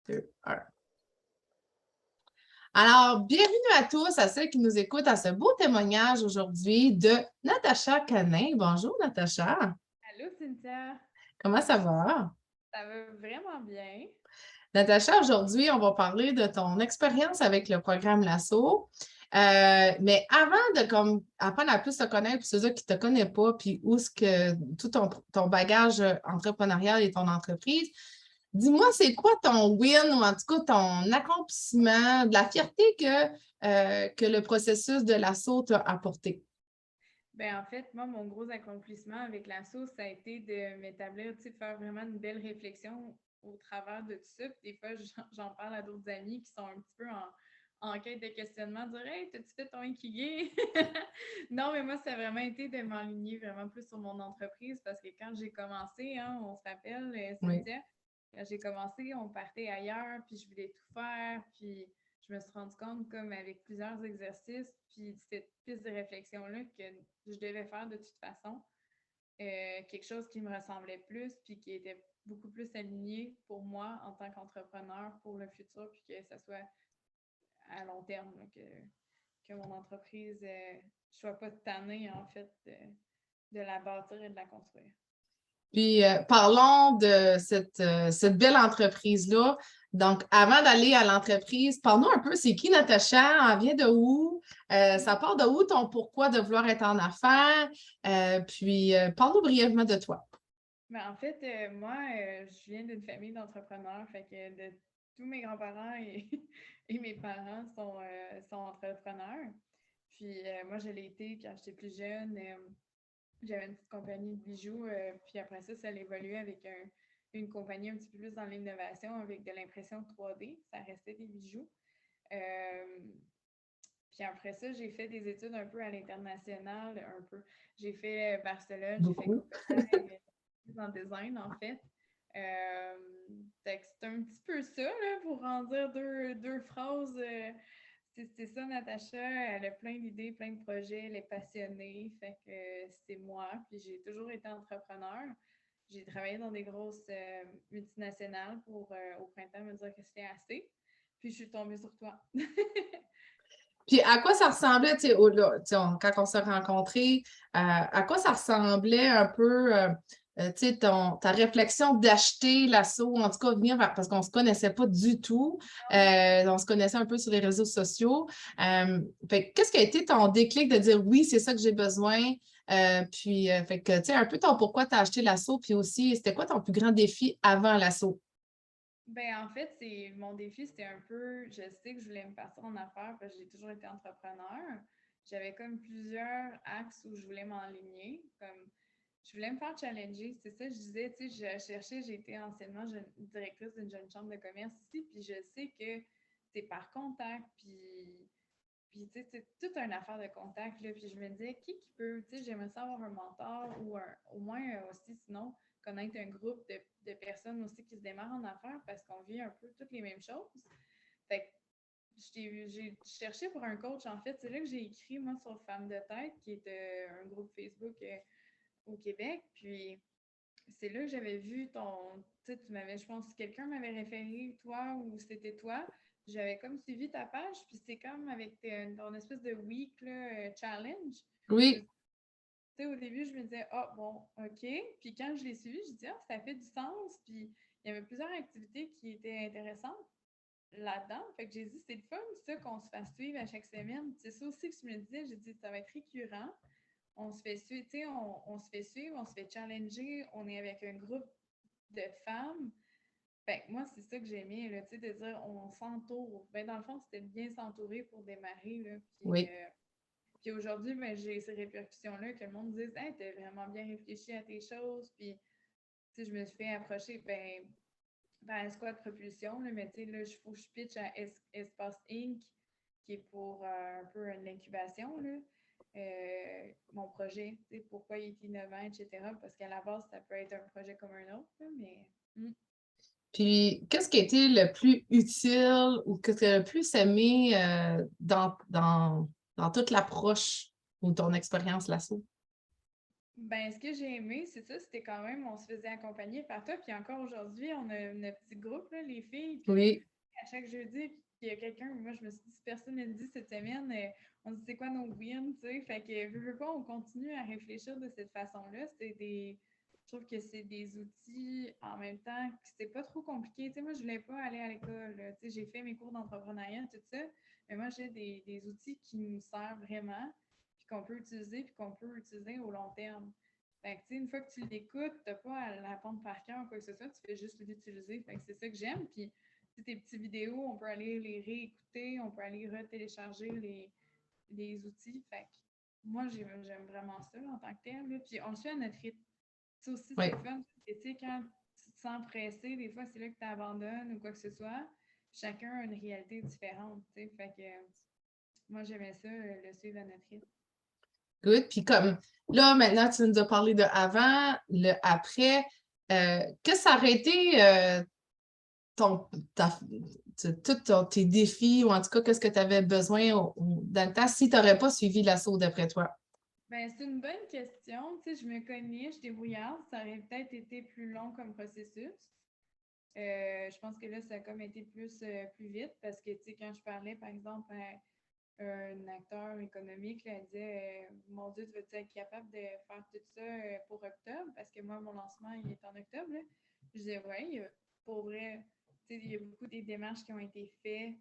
2, 1. Alors, bienvenue à tous, à ceux qui nous écoutent à ce beau témoignage aujourd'hui de Natacha Canin. Bonjour, Natacha. Allô, Cynthia. Comment ça va? Ça va vraiment bien. Natacha, aujourd'hui, on va parler de ton expérience avec le programme Lasso. Mais avant de apprendre à plus te connaître, pour ceux qui ne te connaissent pas, puis où est-ce que tout ton bagage entrepreneurial et ton entreprise, dis-moi, c'est quoi ton win ou en tout cas ton accomplissement, de la fierté que le processus de Lasso t'a apporté? En fait, moi, mon gros accomplissement avec l'assaut, ça a été de m'établir, tu sais, de faire vraiment une belle réflexion au travers de tout ça. Puis des fois, j'en parle à d'autres amis qui sont un petit peu en quête de questionnement, dire Hey, t'as-tu fait ton Ikigai? Non, mais moi, ça a vraiment été de m'aligner vraiment plus sur mon entreprise parce que quand j'ai commencé, hein, on se rappelle, Oui. Cynthia, quand j'ai commencé, on partait ailleurs, puis je voulais tout faire, puis je me suis rendu compte, comme avec plusieurs exercices, puis cette piste de réflexion-là, que je devais faire de toute façon quelque chose qui me ressemblait plus, puis qui était beaucoup plus aligné pour moi en tant qu'entrepreneur pour le futur, puis que ça soit à long terme, là, que mon entreprise ne soit pas tannée, en fait, de la bâtir et de la construire. Puis parlons de cette belle entreprise-là. Donc, avant d'aller à l'entreprise, parle-nous un peu, c'est qui Natacha? Elle vient de où? Ça part de où ton pourquoi de vouloir être en affaires? Puis, parle-nous brièvement de toi. En fait, moi, je viens d'une famille d'entrepreneurs, fait que tous mes grands-parents et mes parents sont entrepreneurs. Puis moi, je l'ai été quand j'étais plus jeune. J'avais une petite compagnie de bijoux, puis après ça a évolué avec une compagnie un petit peu plus dans l'innovation avec de l'impression 3D. Ça restait des bijoux. Puis après ça, j'ai fait des études un peu à l'international, un peu. J'ai fait Barcelone, j'ai fait Beaucoup. Copenhague en design, en fait. C'est un petit peu ça, là, pour en dire deux phrases. C'est ça, Natacha. Elle a plein d'idées, plein de projets. Elle est passionnée. Fait que c'est moi. Puis j'ai toujours été entrepreneur. J'ai travaillé dans des grosses multinationales pour, au printemps, me dire que c'était assez. Puis je suis tombée sur toi. Puis, à quoi ça ressemblait, tu sais, quand on s'est rencontrés, à quoi ça ressemblait un peu, tu sais, ta réflexion d'acheter l'assaut, en tout cas, parce qu'on ne se connaissait pas du tout. On se connaissait un peu sur les réseaux sociaux. Qu'est-ce qui a été ton déclic de dire oui, c'est ça que j'ai besoin? Fait que, tu sais, un peu ton pourquoi tu as acheté l'assaut, puis aussi, c'était quoi ton plus grand défi avant l'assaut? En fait, c'est mon défi, c'était un peu, je sais que je voulais me partir en affaires parce que j'ai toujours été entrepreneur. J'avais comme plusieurs axes où je voulais m'enligner, comme je voulais me faire challenger, c'est ça, je disais, tu sais, je cherchais, j'ai été anciennement directrice d'une jeune chambre de commerce ici, puis je sais que c'est par contact, puis tu sais, c'est toute une affaire de contact, là, puis je me disais, qui peut, tu sais, j'aimerais ça avoir un mentor ou au moins aussi, sinon, connaître un groupe de personnes aussi qui se démarrent en affaires parce qu'on vit un peu toutes les mêmes choses. Fait que j'ai cherché pour un coach, en fait. C'est là que j'ai écrit, moi, sur Femmes de tête, qui est un groupe Facebook au Québec. Puis c'est là que j'avais vu tu sais, tu m'avais, je pense, quelqu'un m'avait référé, toi, ou c'était toi. J'avais comme suivi ta page, puis c'est comme avec ton espèce de week là, challenge. Oui. Tu sais, au début, je me disais, ah, bon, OK. Puis quand je l'ai suivi, je dis, ah, ça fait du sens. Puis il y avait plusieurs activités qui étaient intéressantes là-dedans. Fait que j'ai dit, c'est le fun, ça, qu'on se fasse suivre à chaque semaine. C'est ça aussi que je me disais, j'ai dit, ça va être récurrent. On se fait suivre, tu sais, on se fait suivre, on se fait challenger, on est avec un groupe de femmes. Fait que moi, c'est ça que j'aimais, là, tu sais, de dire, on s'entoure. Dans le fond, c'était de bien s'entourer pour démarrer, là. Oui. Puis aujourd'hui, j'ai ces répercussions-là que le monde dise Hey, t'as vraiment bien réfléchi à tes choses. Puis, tu sais, je me suis fait approcher par Squad Propulsion, là, mais tu sais, là, il faut que je pitch à Espace Inc., qui est pour un peu une incubation, là. Mon projet, tu sais, pourquoi il est innovant, etc. Parce qu'à la base, ça peut être un projet comme un autre, là, mais. Puis, qu'est-ce qui a été le plus utile ou que tu as le plus aimé dans toute l'approche ou ton expérience lasso? Ben, ce que j'ai aimé, c'est ça, c'était quand même, on se faisait accompagner par toi, puis encore aujourd'hui, on a notre petit groupe, là, les filles, puis Oui, à chaque jeudi, puis il y a quelqu'un, moi je me suis dit, si personne ne le dit cette semaine, on se dit c'est quoi nos wins, tu sais, fait que, veux pas, on continue à réfléchir de cette façon-là, je trouve que c'est des outils en même temps, que c'est pas trop compliqué, tu sais, moi je voulais pas aller à l'école, là. Tu sais, j'ai fait mes cours d'entrepreneuriat, tout ça, mais moi j'ai des outils qui nous servent vraiment, puis qu'on peut utiliser, puis qu'on peut utiliser au long terme. Fait que, tu sais, une fois que tu l'écoutes, t'as pas à l'apprendre par cœur ou quoi que ce soit, tu fais juste l'utiliser. Fait que c'est ça que j'aime. Puis, tes petites vidéos, on peut aller les réécouter, on peut aller retélécharger les outils. Fait que moi, j'aime vraiment ça en tant que tel. Là. Puis, on le fait à notre rythme. Ça aussi, c'est oui. le fun. Tu sais, quand tu te sens pressé, des fois, c'est là que tu abandonnes ou quoi que ce soit. Chacun a une réalité différente. Tu sais. Fait que moi, j'aimais ça, le suivre à notre rythme. Good. Puis comme là, maintenant, tu nous as parlé de avant, le après. Qu'est-ce que ça aurait été ton, ta- tes défis ou en tout cas, qu'est-ce que tu avais besoin dans le temps si tu n'aurais pas suivi l'assaut d'après toi? Ben, c'est une bonne question. Tu sais, je me connais, je débrouillarde. Ça aurait peut-être été plus long comme processus. Je pense que là, ça a comme été plus vite parce que, tu sais, quand je parlais, par exemple, à un acteur économique, là, elle disait Mon Dieu, tu vas-tu être capable de faire tout ça pour octobre? Parce que moi, mon lancement, il est en octobre. Là. Je disais Oui, pour vrai, tu sais, il y a beaucoup des démarches qui ont été faites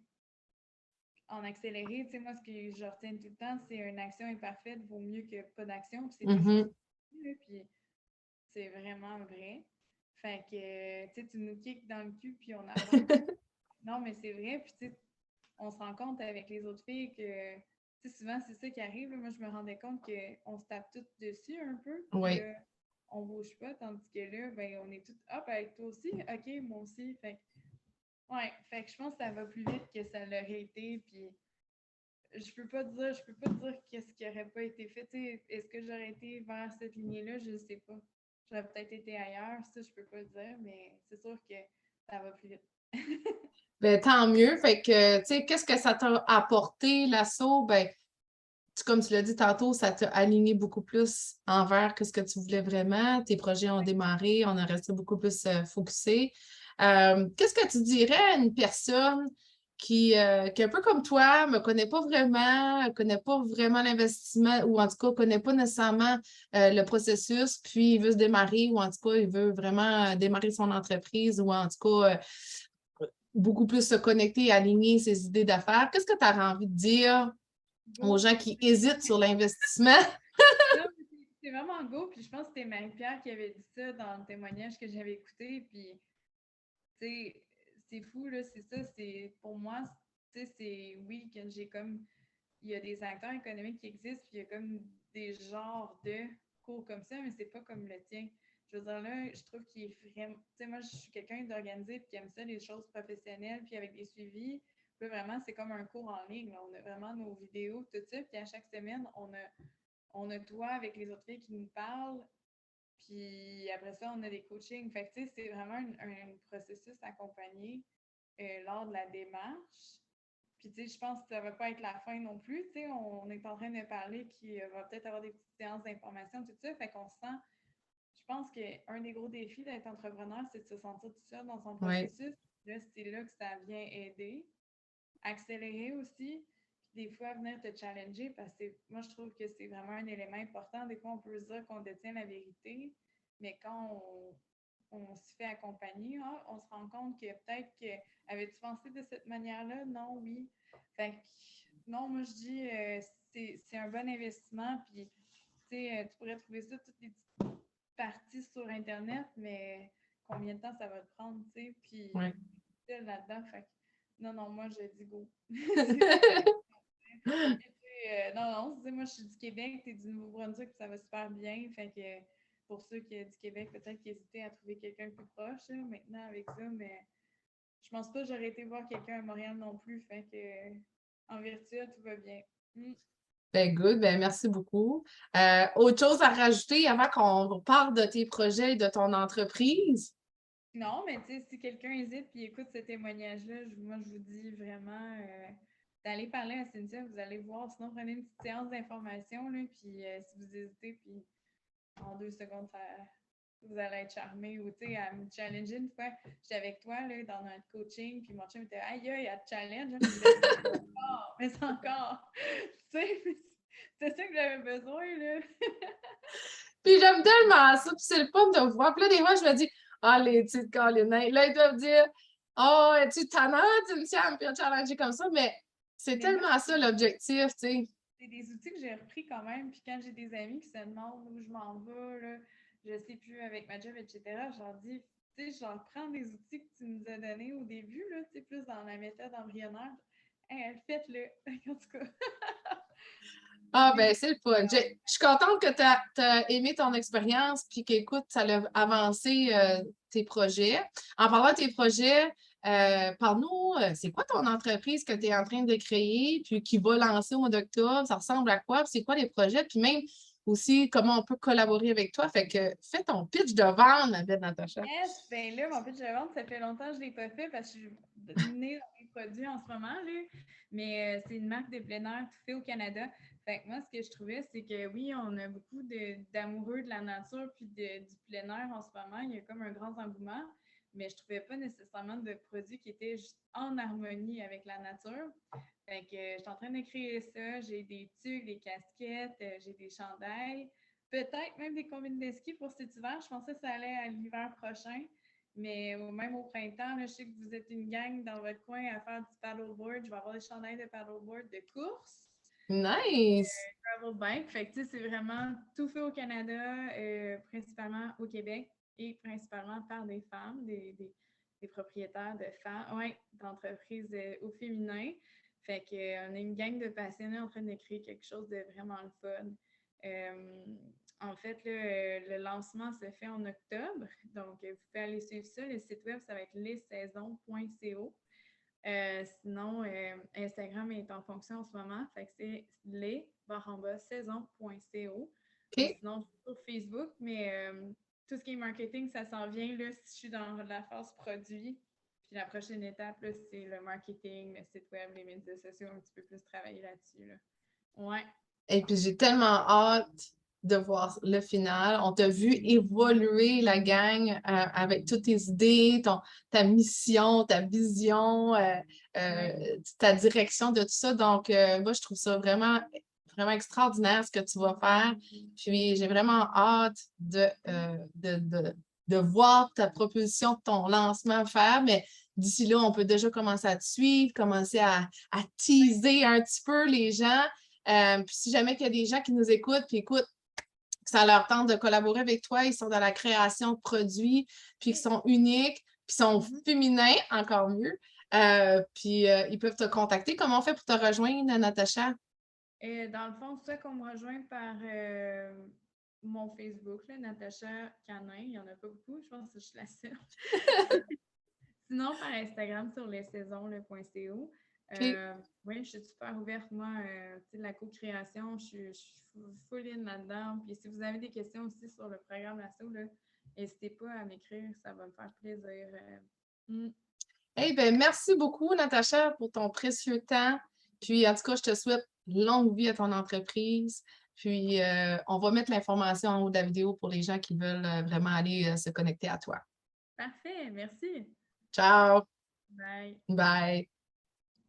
en accéléré. Tu sais, moi, ce que je retiens tout le temps, c'est une action imparfaite vaut mieux que pas d'action. Puis c'est toujours Mhm. ça. Là, puis c'est vraiment vrai. Fait que, tu sais, tu nous kicks dans le cul, puis on avance. Non, mais c'est vrai. Puis, tu sais, on se rend compte avec les autres filles que, tu sais, souvent, c'est ça qui arrive. Là. Moi, je me rendais compte qu'on se tape toutes dessus un peu. Puis Oui. là, on bouge pas. Tandis que là, ben, on est toutes, hop, avec toi aussi. OK, moi aussi. Fait que, ouais. Fait que je pense que ça va plus vite que ça l'aurait été. Puis, je peux pas dire qu'est-ce qui aurait pas été fait. T'sais, est-ce que j'aurais été vers cette lignée-là? Je ne sais pas. J'aurais peut-être été ailleurs, ça, je peux pas le dire, mais c'est sûr que ça va plus vite. Ben, tant mieux. Fait que, tu sais, qu'est-ce que ça t'a apporté, l'assaut? Ben, comme tu l'as dit tantôt, ça t'a aligné beaucoup plus envers ce que tu voulais vraiment. Tes projets ont démarré, on a resté beaucoup plus focusé. Qu'est-ce que tu dirais à une personne qui est un peu comme toi, ne me connaît pas vraiment l'investissement, ou en tout cas, ne connaît pas nécessairement le processus, puis il veut se démarrer, ou en tout cas, il veut vraiment démarrer son entreprise, ou en tout cas, beaucoup plus se connecter et aligner ses idées d'affaires. Qu'est-ce que tu as envie de dire aux Go! gens qui hésitent sur l'investissement? Non, mais c'est vraiment go, puis je pense que c'était Marie-Pierre qui avait dit ça dans le témoignage que j'avais écouté, puis tu sais, c'est fou, là, c'est ça, c'est pour moi, tu sais, c'est oui, que j'ai comme il y a des acteurs économiques qui existent, puis il y a comme des genres de cours comme ça, mais c'est pas comme le tien. Je veux dire, là, je trouve qu'il est vraiment. Tu sais, moi, je suis quelqu'un d'organisé, puis qui aime ça, les choses professionnelles, puis avec des suivis. Puis vraiment, c'est comme un cours en ligne. Là. On a vraiment nos vidéos, tout ça, puis à chaque semaine, on a toi avec les autres filles qui nous parlent, puis après ça, on a des coachings. Fait que, tu sais, c'est vraiment un processus accompagné lors de la démarche. Puis, tu sais, je pense que ça va pas être la fin non plus. Tu sais, on est en train de parler qu'il va peut-être avoir des petites séances d'information, tout ça. Fait qu'on se sent, je pense qu'un des gros défis d'être entrepreneur, c'est de se sentir tout seul dans son Oui. processus. Là, c'est là que ça vient aider. Accélérer aussi. Puis des fois, venir te challenger parce que moi, je trouve que c'est vraiment un élément important. Des fois, on peut se dire qu'on détient la vérité, mais quand on se fait accompagner, on se rend compte que peut-être que avais-tu pensé de cette manière-là? Non, oui. Fait que, non, moi je dis c'est un bon investissement. Puis tu pourrais trouver ça toutes les petites parties sur Internet, mais combien de temps ça va te prendre, tu sais? Puis Ouais. là-dedans, fait que, non, non, moi je dis go. Non, non, moi je suis du Québec, tu es du Nouveau-Brunswick, ça va super bien. Fait que pour ceux qui du Québec, peut-être qu'ils hésitaient à trouver quelqu'un plus proche là, maintenant avec ça, mais je pense pas que j'aurais été voir quelqu'un à Montréal non plus. Fait que en virtuel, tout va bien. Mm. Ben good, ben merci beaucoup. Autre chose à rajouter avant qu'on parle de tes projets et de ton entreprise? Non, mais tu sais, si quelqu'un hésite et écoute ce témoignage-là, moi je vous dis vraiment d'aller parler à Cynthia, vous allez voir. Sinon, prenez une petite séance d'information, là, puis si vous hésitez, puis en 2 secondes, vous allez être charmé. Ou, tu sais, à me challenger une fois, j'étais avec toi là, dans notre coaching, puis mon chum était aïe, aïe, elle te challenge. Mais c'est encore. Tu sais, c'est ça que j'avais besoin, là. Puis j'aime tellement ça, puis c'est le fun de voir. Puis là, des fois, je me dis, ah, les petites câlinins. Là, ils doivent dire, oh, es-tu tannante, tu me tiens à me challenger comme ça? Mais c'est Mais moi, tellement ça l'objectif, tu sais. c'est des outils que j'ai repris quand même. Puis quand j'ai des amis qui se demandent où je m'en vais, là, je sais plus avec ma job, etc., je leur dis, tu sais, je leur prends des outils que tu nous as donnés au début, là, tu sais, plus dans la méthode embryonnaire. Hey, faites-le, en tout cas. Ah, Mais ben, c'est le fun. Je suis contente que tu as aimé ton expérience, puis qu'écoute, ça a avancé tes projets. En parlant de tes projets, parle-nous, c'est quoi ton entreprise que tu es en train de créer, puis qui va lancer au mois d'octobre? Ça ressemble à quoi? Puis c'est quoi les projets? Puis même aussi, comment on peut collaborer avec toi? Fait que fais ton pitch de vente, ma belle Natacha. yes, ben là, mon pitch de vente, ça fait longtemps que je ne l'ai pas fait parce que je suis née dans mes produits en ce moment, là. Mais c'est une marque de plein air tout fait au Canada. Fait que moi, ce que je trouvais, c'est que oui, on a beaucoup d'amoureux de la nature puis du plein air en ce moment. Il y a comme un grand engouement, mais je ne trouvais pas nécessairement de produits qui étaient juste en harmonie avec la nature. Fait que je suis en train de créer ça. J'ai des tuques, des casquettes, j'ai des chandails. Peut-être même des combines de ski pour cet hiver. Je pensais que ça allait à l'hiver prochain. Mais même au printemps, là, je sais que vous êtes une gang dans votre coin à faire du paddleboard. Je vais avoir des chandails de paddleboard de course. Nice! Travel bike. Fait que c'est vraiment tout fait au Canada, principalement au Québec et principalement par des femmes, des propriétaires de femmes, ouais, d'entreprises au féminin. Fait qu'on a une gang de passionnés en train de créer quelque chose de vraiment le fun. En fait, là, le lancement se fait en octobre. Donc, vous pouvez aller suivre ça. Le site web, ça va être lessaisons.co. Sinon, Instagram est en fonction en ce moment. Fait que c'est les-saison.co. Ou OK. sinon, sur Facebook. Mais tout ce qui est marketing, ça s'en vient. Là, si je suis dans la phase produit. Puis la prochaine étape, là, c'est le marketing, le site web, les médias sociaux, un petit peu plus travailler là-dessus. Là. Ouais. Et puis j'ai tellement hâte de voir le final. On t'a vu évoluer la gang avec toutes tes idées, ta mission, ta vision, ta direction de tout ça. Donc, moi, je trouve ça vraiment, vraiment extraordinaire ce que tu vas faire. Puis j'ai vraiment hâte de voir ta proposition de ton lancement faire. Mais d'ici là, on peut déjà commencer à te suivre, commencer à teaser un petit peu les gens. Puis si jamais il y a des gens qui nous écoutent, puis écoute, que ça leur tente de collaborer avec toi, ils sont dans la création de produits, puis qui sont uniques, puis sont féminins, encore mieux. Puis ils peuvent te contacter. Comment on fait pour te rejoindre, Natacha? Dans le fond, c'est ça qu'on me rejoint par mon Facebook, là, Natacha Canin. Il n'y en a pas beaucoup, je pense que je suis la seule. Sinon, par Instagram sur lessaisons.co. OK. Oui, je suis super ouverte. Moi, la co-création, je suis full in là-dedans. Puis si vous avez des questions aussi sur le programme Lasso, n'hésitez pas à m'écrire, ça va me faire plaisir. Eh bien, merci beaucoup, Natacha, pour ton précieux temps. Puis, en tout cas, je te souhaite longue vie à ton entreprise. Puis, on va mettre l'information en haut de la vidéo pour les gens qui veulent vraiment aller se connecter à toi. Parfait, merci. Ciao! Bye. Bye!